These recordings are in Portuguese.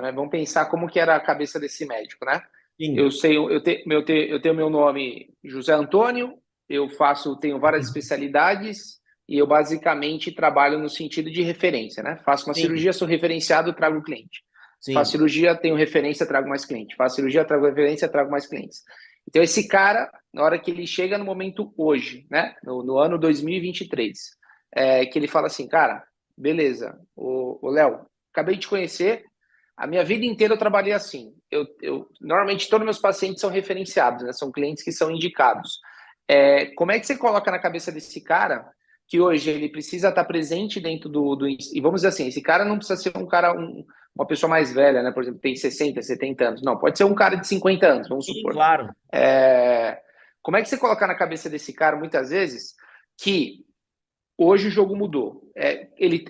né? Vamos pensar como que era a cabeça desse médico, né? Sim. Eu tenho meu nome José Antônio, tenho várias especialidades e eu basicamente trabalho no sentido de referência, né? Faço uma Sim, cirurgia, sou referenciado, trago cliente. Faço sim, cirurgia, tenho referência, trago mais cliente. Faço cirurgia, trago referência, trago mais clientes. Então, esse cara, na hora que ele chega no momento hoje, né? No ano 2023, que ele fala assim, cara, beleza, o Léo, acabei de te conhecer, a minha vida inteira eu trabalhei assim. Normalmente todos meus pacientes são referenciados, né? São clientes que são indicados. Como é que você coloca na cabeça desse cara que hoje ele precisa estar presente dentro e vamos dizer assim, esse cara não precisa ser uma pessoa mais velha, né? Por exemplo, tem 60, 70 anos. Não, pode ser um cara de 50 anos, vamos sim, supor. claro. Como é que você coloca na cabeça desse cara, muitas vezes, que hoje o jogo mudou.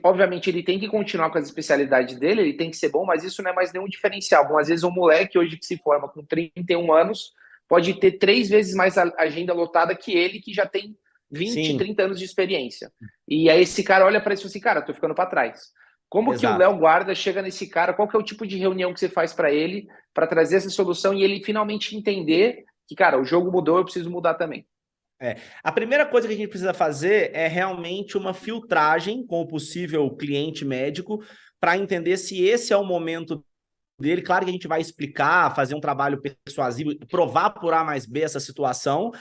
Obviamente, ele tem que continuar com as especialidades dele, ele tem que ser bom, mas isso não é mais nenhum diferencial. Às vezes, um moleque hoje que se forma com 31 anos pode ter 3 vezes mais a agenda lotada que ele, que já tem 20, Sim, 30 anos de experiência. E aí esse cara olha para isso e fala assim, cara, tô ficando para trás. Como que o exato. Léo Guarda chega nesse cara? Qual que é o tipo de reunião que você faz para ele, para trazer essa solução e ele finalmente entender que, cara, o jogo mudou, eu preciso mudar também. A primeira coisa que a gente precisa fazer é realmente uma filtragem com o possível cliente médico para entender se esse é o momento dele. Claro que a gente vai explicar, fazer um trabalho persuasivo, provar por A mais B essa situação,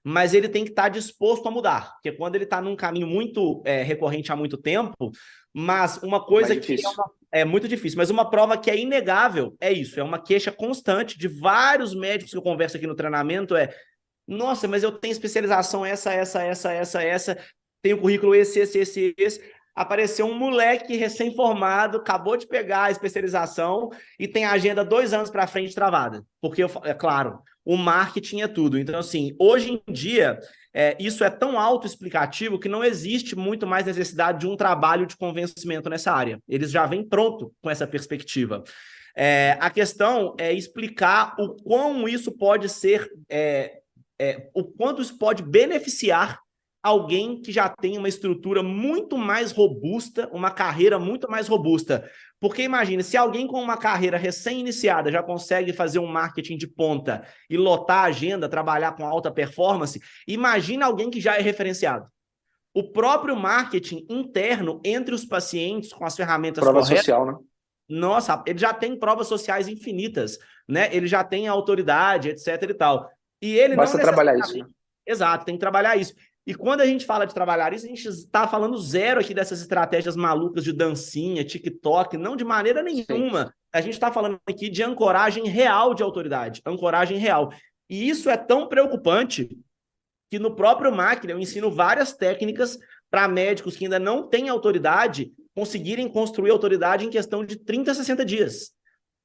mas ele tem que estar disposto a mudar, porque quando ele está num caminho muito recorrente há muito tempo, mas uma Mais coisa que difícil. é muito difícil, mas uma prova que é inegável é isso, é uma queixa constante de vários médicos que eu converso aqui no treinamento, nossa, mas eu tenho especialização essa, tenho currículo esse. Apareceu um moleque recém-formado, acabou de pegar a especialização e tem a agenda 2 anos para frente travada. Porque, é claro, o marketing é tudo. Então, assim, hoje em dia, isso é tão autoexplicativo que não existe muito mais necessidade de um trabalho de convencimento nessa área. Eles já vêm pronto com essa perspectiva. A questão é explicar o quão isso pode ser o quanto isso pode beneficiar alguém que já tem uma estrutura muito mais robusta, uma carreira muito mais robusta. Porque imagine, se alguém com uma carreira recém-iniciada já consegue fazer um marketing de ponta e lotar a agenda, trabalhar com alta performance, imagine alguém que já é referenciado. O próprio marketing interno entre os pacientes com as ferramentas Prova corretas, social, né? nossa, ele já tem provas sociais infinitas, né? Ele já tem autoridade, etc e tal. E ele não Basta trabalhar isso, né? necessariamente... Exato, tem que trabalhar isso. E quando a gente fala de trabalhar isso, a gente está falando zero aqui dessas estratégias malucas de dancinha, TikTok, não de maneira Sim, nenhuma. A gente está falando aqui de ancoragem real de autoridade, ancoragem real. E isso é tão preocupante que no próprio Máquina eu ensino várias técnicas para médicos que ainda não têm autoridade conseguirem construir autoridade em questão de 30 a 60 dias.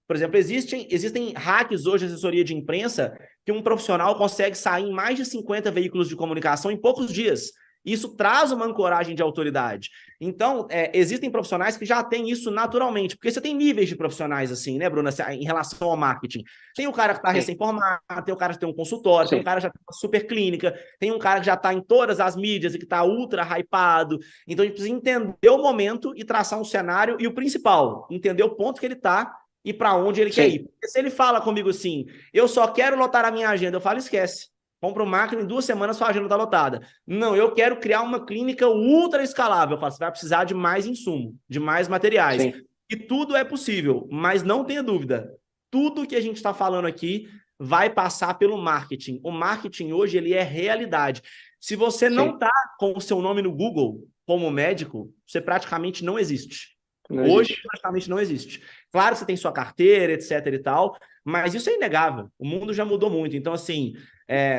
Por exemplo, existem hacks hoje de assessoria de imprensa que um profissional consegue sair em mais de 50 veículos de comunicação em poucos dias. Isso traz uma ancoragem de autoridade. Então, existem profissionais que já têm isso naturalmente, porque você tem níveis de profissionais assim, né, Bruna, em relação ao marketing. Tem o cara que está sim, recém-formado, tem o cara que tem um consultório, tem o sim, cara que já tem uma super clínica, tem um cara que já está em todas as mídias e que está ultra hypado. Então, a gente precisa entender o momento e traçar um cenário e o principal, entender o ponto que ele está e para onde ele quer ir. sim, Porque se ele fala comigo assim, eu só quero lotar a minha agenda, eu falo, esquece. Compra uma máquina, em 2 semanas sua agenda está lotada. Não, eu quero criar uma clínica ultra escalável. Eu falo, você vai precisar de mais insumo, de mais materiais. sim, E tudo é possível, mas não tenha dúvida. Tudo que a gente está falando aqui vai passar pelo marketing. O marketing hoje ele é realidade. Se você não sim. está com o seu nome no Google como médico, você praticamente não existe. Não Hoje, existe. praticamente não existe. Claro que você tem sua carteira, etc e tal, mas isso é inegável. O mundo já mudou muito. Então, assim,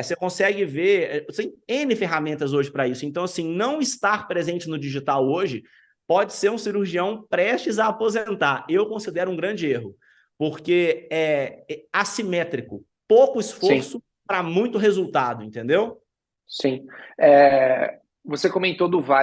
você consegue ver... Tem N ferramentas hoje para isso. Então, assim, não estar presente no digital hoje pode ser um cirurgião prestes a aposentar. Eu considero um grande erro, porque é assimétrico. Pouco Sim, esforço para muito resultado, entendeu? sim. Você comentou do Vale.